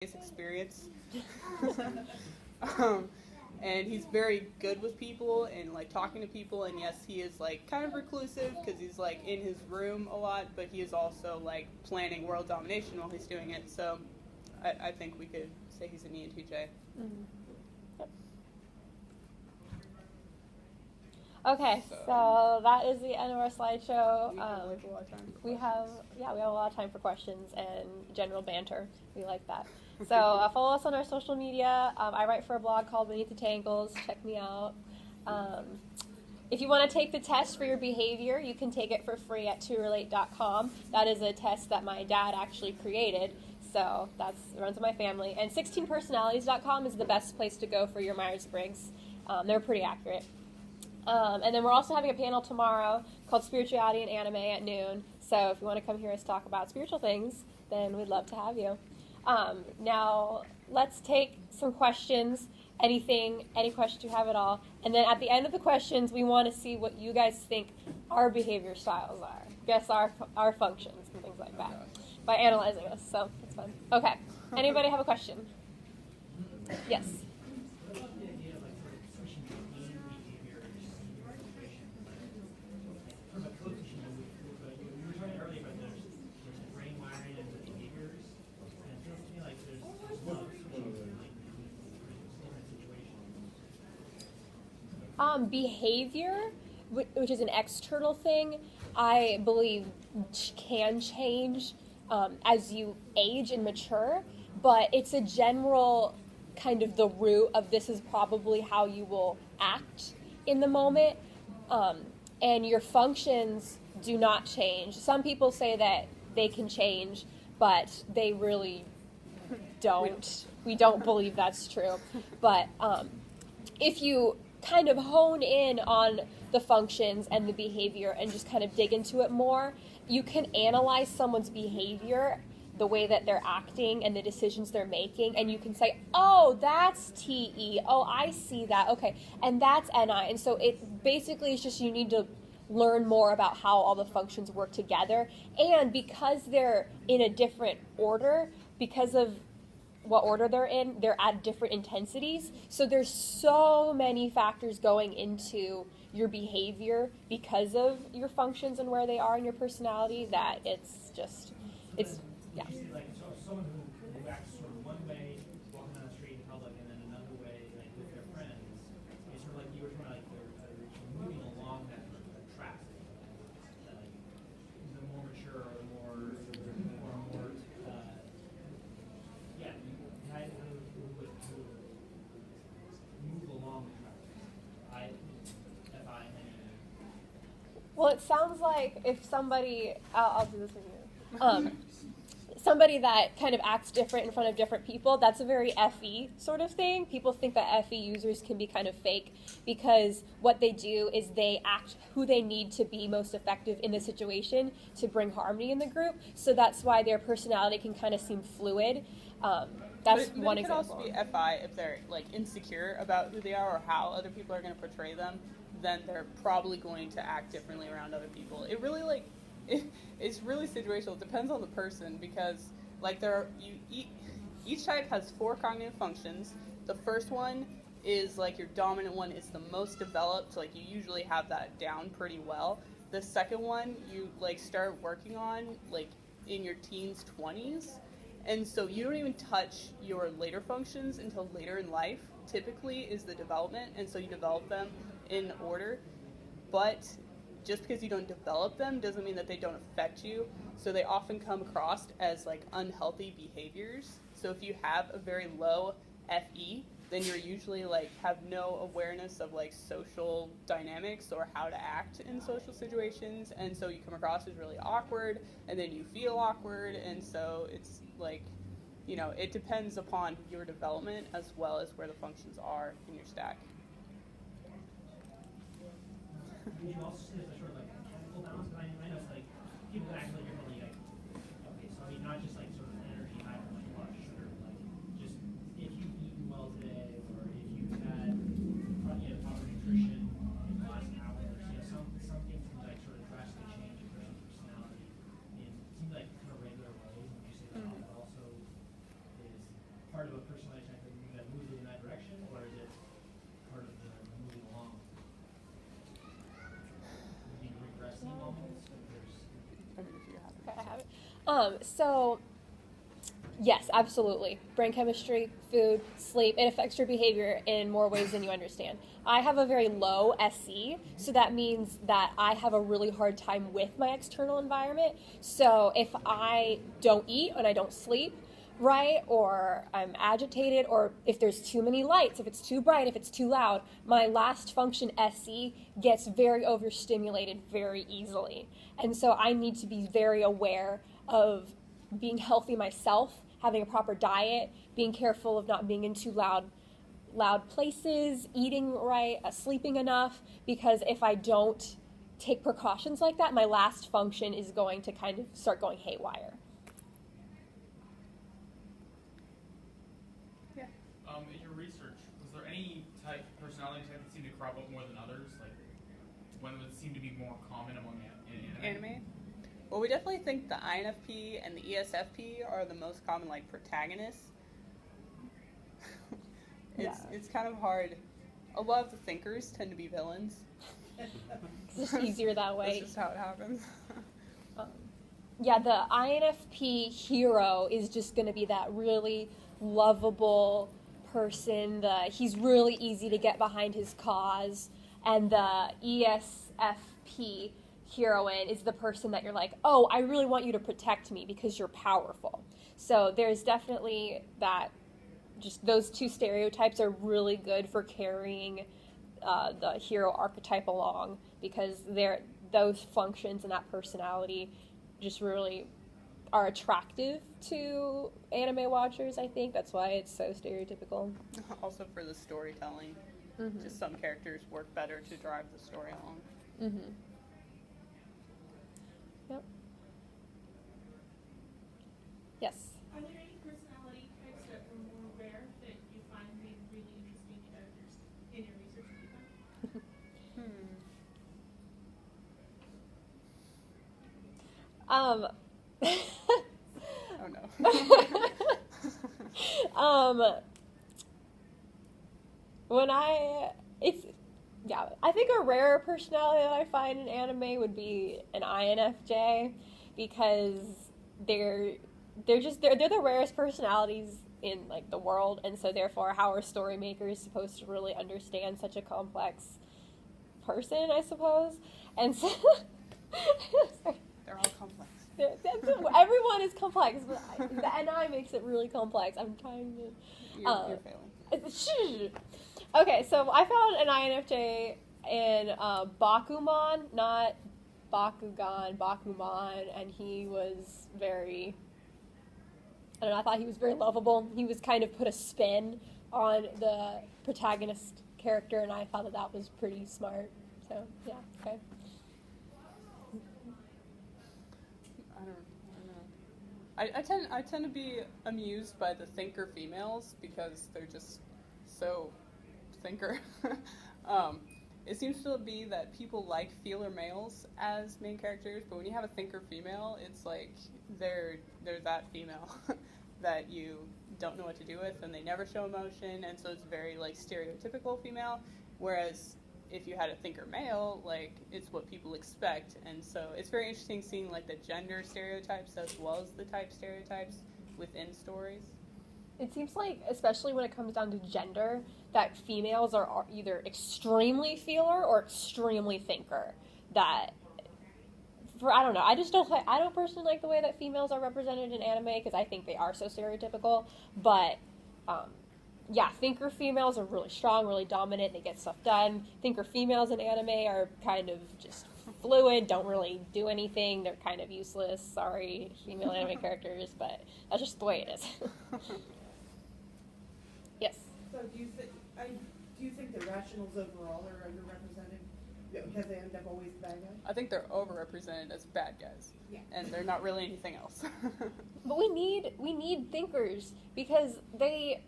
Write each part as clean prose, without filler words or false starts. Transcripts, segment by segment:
experience. um, and he's very good with people and like talking to people. And yes, he is like kind of reclusive because he's like in his room a lot, but he is also like planning world domination while he's doing it. So I think we could say he's an ENTJ. Mm-hmm. Okay, so that is the end of our slideshow. We have a lot of time for questions and general banter. We like that. So follow us on our social media. I write for a blog called Beneath the Tangles. Check me out. If you want to take the test for your behavior, you can take it for free at torelate.com. That is a test that my dad actually created. So it runs in my family. And 16personalities.com is the best place to go for your Myers Briggs. They're pretty accurate. And then we're also having a panel tomorrow called Spirituality and Anime at noon. So if you want to come hear us talk about spiritual things, then we'd love to have you. Now, let's take some questions, any questions you have at all. And then at the end of the questions, we want to see what you guys think our behavior styles are. Guess our functions and things like that by analyzing us. So it's fun. Okay. Anybody have a question? Yes. Behavior, which is an external thing, I believe can change as you age and mature, but it's a general kind of the root of this is probably how you will act in the moment, and your functions do not change. Some people say that they can change, but they really don't. We don't believe that's true. But if you kind of hone in on the functions and the behavior and just kind of dig into it more, you can analyze someone's behavior, the way that they're acting and the decisions they're making, and you can say, oh, that's TE, oh, I see that, okay, and that's NI. And so it basically is just you need to learn more about how all the functions work together, and because they're in a different order, because of what order they're at different intensities. So there's so many factors going into your behavior because of your functions and where they are in your personality that it's yeah. Like someone who acts sort of one way walking down the street in public and then another way like with their friends, it's sort of like you were trying to like they're moving along that track. That, like, the more mature or the more move along the track. Well, it sounds like if somebody, I'll do this for you. Somebody that kind of acts different in front of different people, that's a very FE sort of thing. People think that FE users can be kind of fake because what they do is they act who they need to be most effective in the situation to bring harmony in the group. So that's why their personality can kind of seem fluid. That's one example. It could also be FI if they're like insecure about who they are or how other people are going to portray them. Then they're probably going to act differently around other people. It really it's really situational. It depends on the person because like each type has 4 cognitive functions. The first one is like your dominant one is the most developed. So, like you usually have that down pretty well. The second one you like start working on like in your teens, 20s. And so you don't even touch your later functions until later in life, typically is the development, and so you develop them in order. But just because you don't develop them doesn't mean that they don't affect you. So they often come across as like unhealthy behaviors. So if you have a very low FE, then you're usually like have no awareness of like social dynamics or how to act in social situations, and so you come across as really awkward, and then you feel awkward, and so it's like, you know, it depends upon your development as well as where the functions are in your stack. Would you also say there's a sort of like chemical balance? Because I know it's like people act like differently. Like, okay, so I mean, not just like sort of energy high from like a lot of sugar, but like just if you've eaten well today, or if you've had proper nutrition in the last hour, some things can like sort of drastically change a person's personality in it seems like kind of regular ways. Would you say that also is part of a personality type that moves in that direction, or is it part of the moving along? Maybe regressing almost? If there's... I mean, if you have Okay, I have it. So, yes, absolutely. Brain chemistry, food, sleep, it affects your behavior in more ways than you understand. I have a very low SE, so that means that I have a really hard time with my external environment. So if I don't eat and I don't sleep, right, or I'm agitated, or if there's too many lights, if it's too bright, if it's too loud, my last function SE gets very overstimulated very easily. And so I need to be very aware of being healthy myself, having a proper diet, being careful of not being in too loud places, eating right, sleeping enough, because if I don't take precautions like that, my last function is going to kind of start going haywire. Yeah. In your research, was there any personality type that seemed to crop up more than others? Like, one that seemed to be more common among anime? Well, we definitely think the INFP and the ESFP are the most common, like, protagonists. It's kind of hard. A lot of the thinkers tend to be villains. It's just easier that way. That's just how it happens. Yeah, the INFP hero is just going to be that really lovable person. He's really easy to get behind his cause. And the ESFP heroine is the person that you're like, oh, I really want you to protect me because you're powerful. So there's definitely that. Just those two stereotypes are really good for carrying the hero archetype along, because those functions and that personality just really are attractive to anime watchers, I think. That's why it's so stereotypical. Also for the storytelling. Mm-hmm. Just some characters work better to drive the story along. Mm-hmm. Yep. Yes? Are there any personality types that were more rare that you find made really interesting characters in your research Oh no. I think a rare personality that I find in anime would be an INFJ, because they're the rarest personalities in like the world, and so therefore how are story makers supposed to really understand such a complex person, I suppose? And so They're all complex. everyone is complex, but the NI makes it really complex. I'm trying to... You're failing. Okay, so I found an INFJ in Bakuman, not Bakugan, Bakuman, and he was very... I don't know, I thought he was very lovable. He was kind of put a spin on the protagonist character, and I thought that was pretty smart. So, yeah, okay. I tend to be amused by the thinker females because they're just so thinker. It seems to be that people like feeler males as main characters, but when you have a thinker female, it's like they're that female that you don't know what to do with, and they never show emotion, and so it's very like stereotypical female. Whereas if you had a thinker male, like it's what people expect, and so it's very interesting seeing like the gender stereotypes as well as the type stereotypes within stories. It seems like, especially when it comes down to gender, that females are either extremely feeler or extremely thinker. I don't know. I don't personally like the way that females are represented in anime because I think they are so stereotypical. But yeah, thinker females are really strong, really dominant. They get stuff done. Thinker females in anime are kind of just fluid, don't really do anything. They're kind of useless. Sorry, female anime characters, but that's just the way it is. Yes. So do you think the rationals overall are underrepresented? Because they end up always bad guys? I think they're overrepresented as bad guys, Yeah. and they're not really anything else. But we need thinkers because they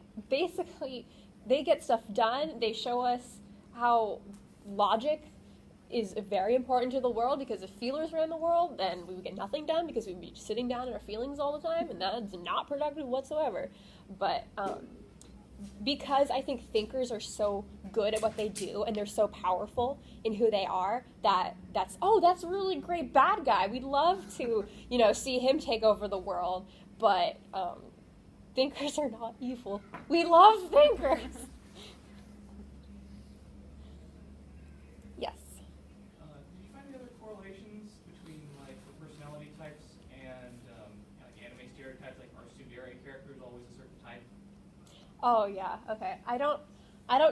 get stuff done. They show us how logic is very important to the world, because if feelers were in the world, then we would get nothing done, because we'd be sitting down in our feelings all the time, and that's not productive whatsoever. But because I think thinkers are so good at what they do, and they're so powerful in who they are, that's a really great bad guy. We'd love to, see him take over the world. But thinkers are not evil. We love thinkers. Yes. Did you find any other correlations between like the personality types and like anime stereotypes? Like are tsundere characters always a certain type? Oh yeah. Okay. I don't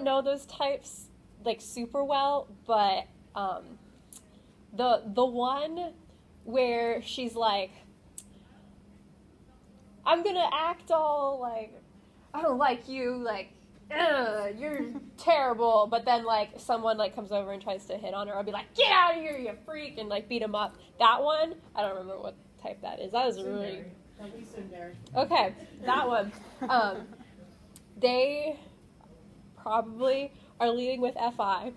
know those types like super well, but the one where she's like, I'm gonna act all like, I don't like you, like, you're terrible, but then like someone like comes over and tries to hit on her, I'll be like, get out of here, you freak, and like beat him up. That one, I don't remember what type that is. That was really okay. That one, they probably are leading with FI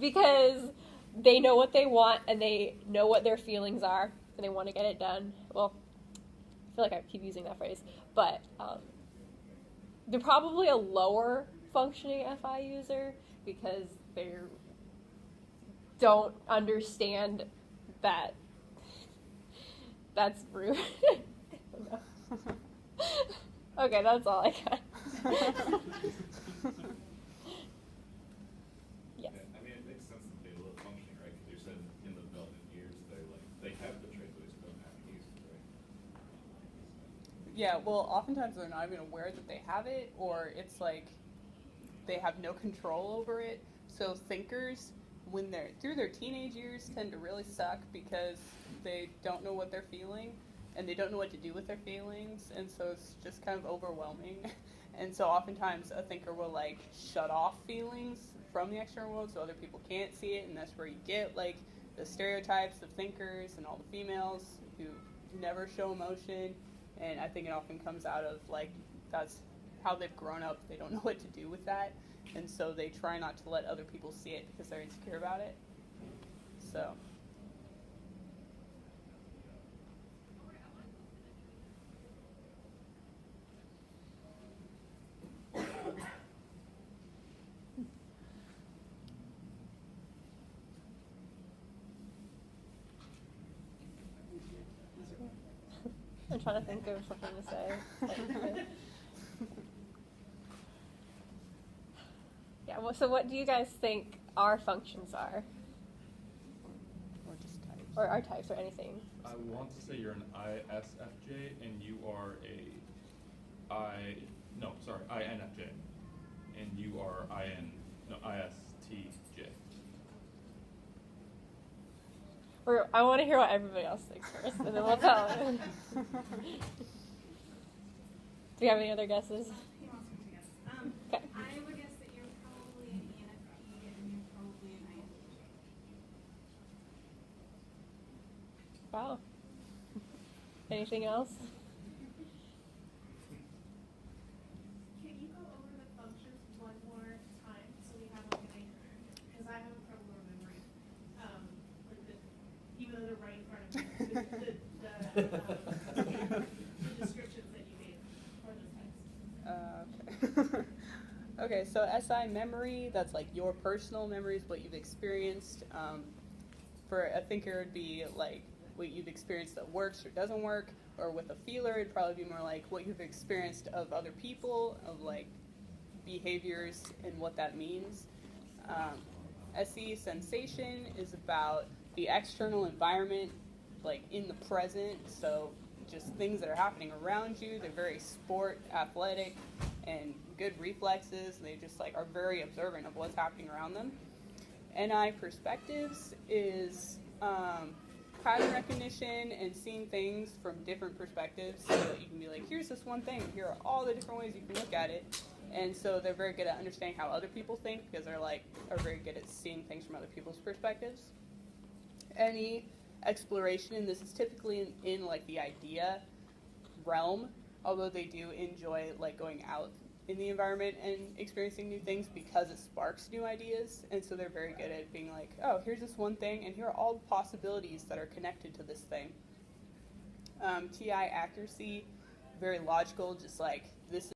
because they know what they want and they know what their feelings are and they want to get it done. Well, I feel like I keep using that phrase, but they're probably a lower functioning FI user because they don't understand that that's rude. Okay, that's all I got. Yes. I mean, it makes sense that they low functioning, right? Because you said in the development years, they have the traits, but they just don't have to use it, right? Yeah, well, oftentimes they're not even aware that they have it, or it's like they have no control over it. So thinkers, when they're through their teenage years, tend to really suck because they don't know what they're feeling, and they don't know what to do with their feelings, and so it's just kind of overwhelming. And so oftentimes a thinker will like shut off feelings from the external world so other people can't see it, and that's where you get like the stereotypes of thinkers and all the females who never show emotion. And I think it often comes out of like that's how they've grown up. They don't know what to do with that, and so they try not to let other people see it because they're insecure about it. So I'm trying to think of something to say. Yeah, well, so what do you guys think our functions are? or just types. Or our types or anything? I want to say you're an ISFJ and you are INFJ. And you are ISTJ. I want to hear what everybody else thinks first, and then we'll tell them. Do you have any other guesses? He wants me to guess. Okay. I would guess that you're probably an ENFP and you're probably an INFJ. Wow. Anything else? Can you go over the functions one more time so we have like an anchor? Because I have a problem remembering, even though they're right in front of me, the descriptions that you gave for those types. Okay. Okay, so SI memory, that's like your personal memories, what you've experienced. For a thinker, it'd be like what you've experienced that works or doesn't work. Or with a feeler, it'd probably be more like what you've experienced of other people, of like behaviors and what that means. SE sensation is about the external environment, like in the present, so just things that are happening around you. They're very sport, athletic, and good reflexes. They just like are very observant of what's happening around them. NI perspectives is pattern recognition and seeing things from different perspectives, so that you can be like, here's this one thing, here are all the different ways you can look at it. And so they're very good at understanding how other people think because they're like are very good at seeing things from other people's perspectives. Any exploration, and this is typically in like the idea realm, although they do enjoy like going out in the environment and experiencing new things because it sparks new ideas. And so they're very good at being like, oh, here's this one thing, and here are all the possibilities that are connected to this thing. TI accuracy, very logical, just like this